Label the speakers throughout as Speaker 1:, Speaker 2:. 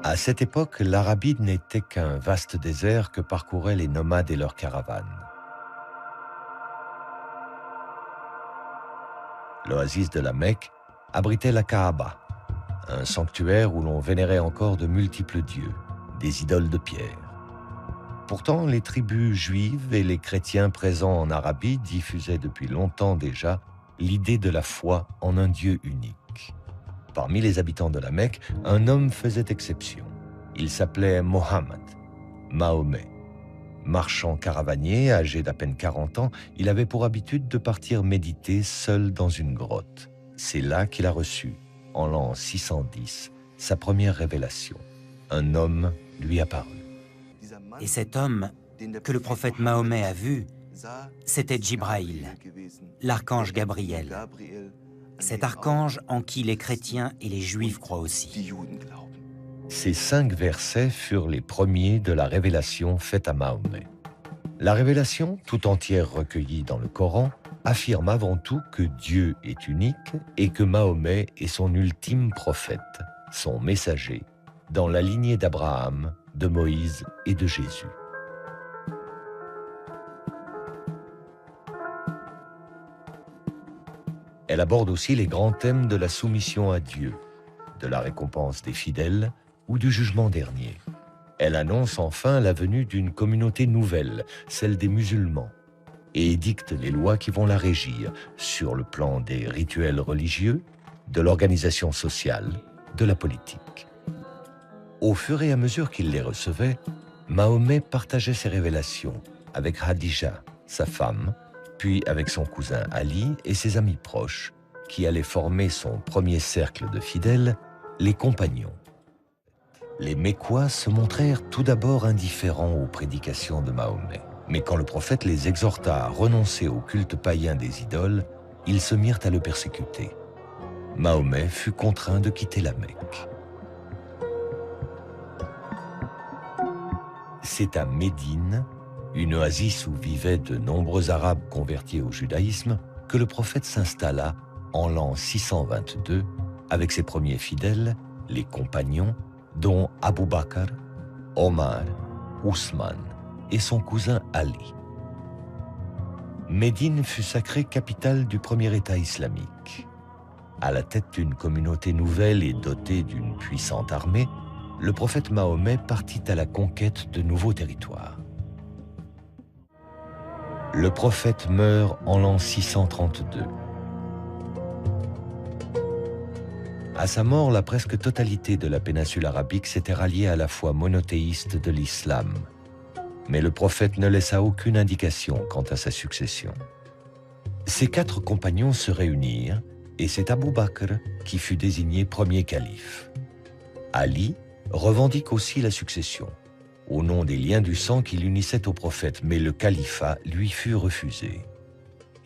Speaker 1: À cette époque, l'Arabie n'était qu'un vaste désert que parcouraient les nomades et leurs caravanes. L'oasis de la Mecque abritait la Kaaba, un sanctuaire où l'on vénérait encore de multiples dieux, des idoles de pierre. Pourtant, les tribus juives et les chrétiens présents en Arabie diffusaient depuis longtemps déjà l'idée de la foi en un Dieu unique. Parmi les habitants de la Mecque, un homme faisait exception. Il s'appelait Mohammed, Mahomet. Marchand caravanier, âgé d'à peine 40 ans, il avait pour habitude de partir méditer seul dans une grotte. C'est là qu'il a reçu, en l'an 610, sa première révélation. Un homme lui apparut.
Speaker 2: Et cet homme que le prophète Mahomet a vu, c'était Djibraïl, l'archange Gabriel. Cet archange en qui les chrétiens et les juifs croient aussi.
Speaker 1: Ces 5 versets furent les premiers de la révélation faite à Mahomet. La révélation, tout entière recueillie dans le Coran, affirme avant tout que Dieu est unique et que Mahomet est son ultime prophète, son messager, dans la lignée d'Abraham, de Moïse et de Jésus. Elle aborde aussi les grands thèmes de la soumission à Dieu, de la récompense des fidèles ou du jugement dernier. Elle annonce enfin la venue d'une communauté nouvelle, celle des musulmans, et édicte les lois qui vont la régir sur le plan des rituels religieux, de l'organisation sociale, de la politique. Au fur et à mesure qu'il les recevait, Mahomet partageait ses révélations avec Khadija, sa femme, puis avec son cousin Ali et ses amis proches, qui allaient former son premier cercle de fidèles, les compagnons. Les Mécois se montrèrent tout d'abord indifférents aux prédications de Mahomet. Mais quand le prophète les exhorta à renoncer au culte païen des idoles, ils se mirent à le persécuter. Mahomet fut contraint de quitter la Mecque. C'est à Médine, une oasis où vivaient de nombreux Arabes convertis au judaïsme, que le prophète s'installa en l'an 622 avec ses premiers fidèles, les compagnons, dont Abu Bakr, Omar, Ousmane et son cousin Ali. Médine fut sacrée capitale du premier État islamique. À la tête d'une communauté nouvelle et dotée d'une puissante armée, le prophète Mahomet partit à la conquête de nouveaux territoires. Le prophète meurt en l'an 632. À sa mort, la presque totalité de la péninsule arabique s'était ralliée à la foi monothéiste de l'islam. Mais le prophète ne laissa aucune indication quant à sa succession. Ses 4 compagnons se réunirent et c'est Abu Bakr qui fut désigné premier calife. Ali revendique aussi la succession, au nom des liens du sang qui l'unissaient au prophète, mais le califat lui fut refusé.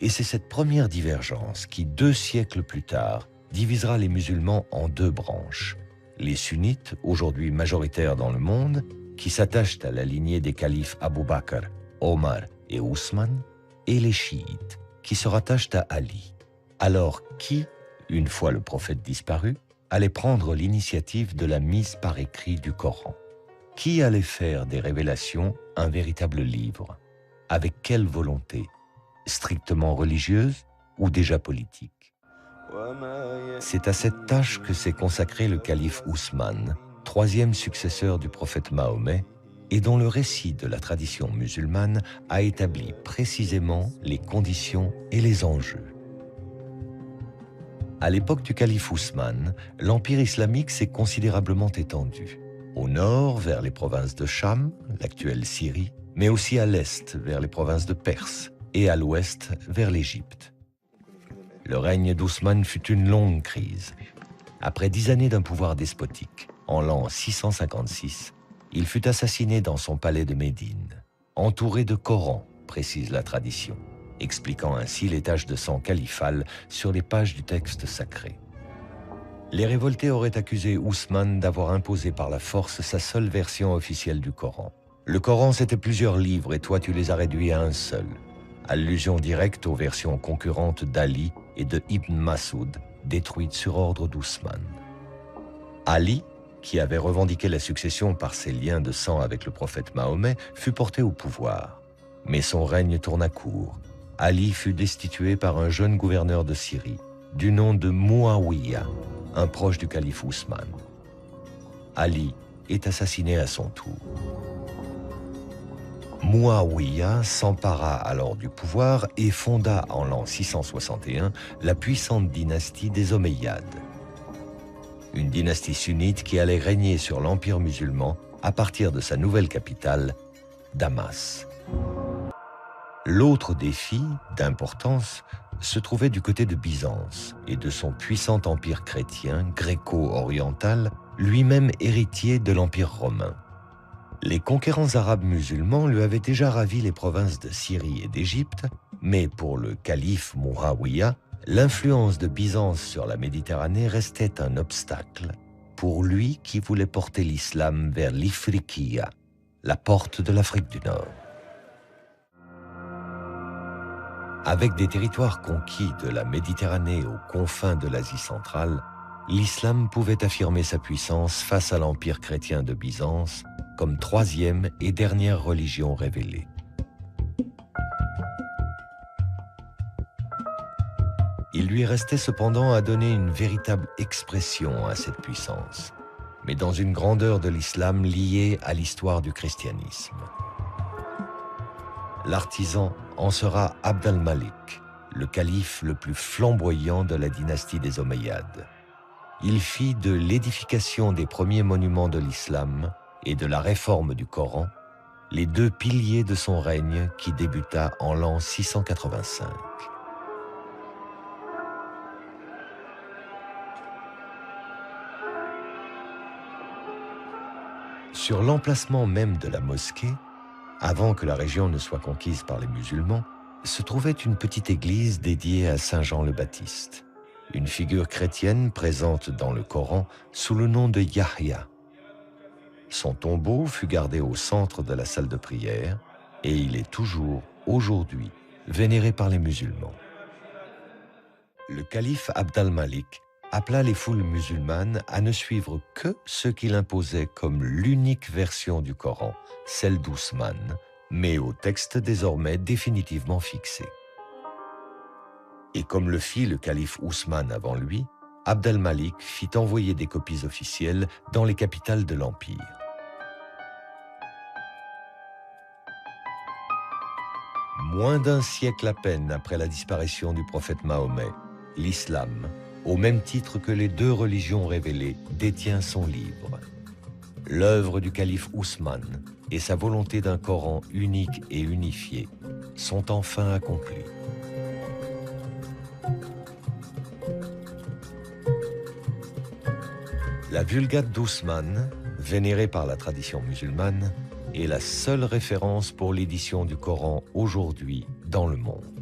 Speaker 1: Et c'est cette première divergence qui, 2 siècles plus tard, divisera les musulmans en 2 branches. Les sunnites, aujourd'hui majoritaires dans le monde, qui s'attachent à la lignée des califes Abu Bakr, Omar et Ousmane, et les chiites, qui se rattachent à Ali. Alors qui, une fois le prophète disparu, allait prendre l'initiative de la mise par écrit du Coran? Qui allait faire des révélations un véritable livre? Avec quelle volonté? Strictement religieuse ou déjà politique? C'est à cette tâche que s'est consacré le calife Ousmane, 3e successeur du prophète Mahomet, et dont le récit de la tradition musulmane a établi précisément les conditions et les enjeux. À l'époque du calife Ousmane, l'empire islamique s'est considérablement étendu. Au nord, vers les provinces de Cham, l'actuelle Syrie, mais aussi à l'est, vers les provinces de Perse, et à l'ouest, vers l'Égypte. Le règne d'Ousmane fut une longue crise. Après 10 années d'un pouvoir despotique, en l'an 656, il fut assassiné dans son palais de Médine, entouré de Corans, précise la tradition, expliquant ainsi les taches de sang califales sur les pages du texte sacré. Les révoltés auraient accusé Ousmane d'avoir imposé par la force sa seule version officielle du Coran. Le Coran, c'était plusieurs livres et toi, tu les as réduits à un seul. Allusion directe aux versions concurrentes d'Ali et de Ibn Masoud, détruites sur ordre d'Ousmane. Ali, qui avait revendiqué la succession par ses liens de sang avec le prophète Mahomet, fut porté au pouvoir. Mais son règne tourna court. Ali fut destitué par un jeune gouverneur de Syrie, du nom de Muawiyah, un proche du calife Ousmane. Ali est assassiné à son tour. Muawiyah s'empara alors du pouvoir et fonda en l'an 661 la puissante dynastie des Omeyyades. Une dynastie sunnite qui allait régner sur l'empire musulman à partir de sa nouvelle capitale, Damas. L'autre défi, d'importance, se trouvait du côté de Byzance et de son puissant empire chrétien gréco-oriental, lui-même héritier de l'empire romain. Les conquérants arabes musulmans lui avaient déjà ravi les provinces de Syrie et d'Égypte, mais pour le calife Muawiyah, l'influence de Byzance sur la Méditerranée restait un obstacle pour lui qui voulait porter l'islam vers l'Ifriqiya, la porte de l'Afrique du Nord. Avec des territoires conquis de la Méditerranée aux confins de l'Asie centrale, l'islam pouvait affirmer sa puissance face à l'empire chrétien de Byzance comme troisième et dernière religion révélée. Il lui restait cependant à donner une véritable expression à cette puissance, mais dans une grandeur de l'islam liée à l'histoire du christianisme. L'artisan en sera Abd al-Malik, le calife le plus flamboyant de la dynastie des Omeyyades. Il fit de l'édification des premiers monuments de l'islam et de la réforme du Coran les deux piliers de son règne qui débuta en l'an 685. Sur l'emplacement même de la mosquée, avant que la région ne soit conquise par les musulmans, se trouvait une petite église dédiée à Saint Jean le Baptiste, une figure chrétienne présente dans le Coran sous le nom de Yahya. Son tombeau fut gardé au centre de la salle de prière et il est toujours, aujourd'hui, vénéré par les musulmans. Le calife Abd al-Malik appela les foules musulmanes à ne suivre que ce qu'il imposait comme l'unique version du Coran, celle d'Ousmane, mais au texte désormais définitivement fixé. Et comme le fit le calife Ousmane avant lui, Abd al-Malik fit envoyer des copies officielles dans les capitales de l'Empire. Moins d'un siècle à peine après la disparition du prophète Mahomet, l'islam, au même titre que les deux religions révélées, détient son livre. L'œuvre du calife Ousmane et sa volonté d'un Coran unique et unifié sont enfin accomplies. La Vulgate d'Ousmane, vénérée par la tradition musulmane, est la seule référence pour l'édition du Coran aujourd'hui dans le monde.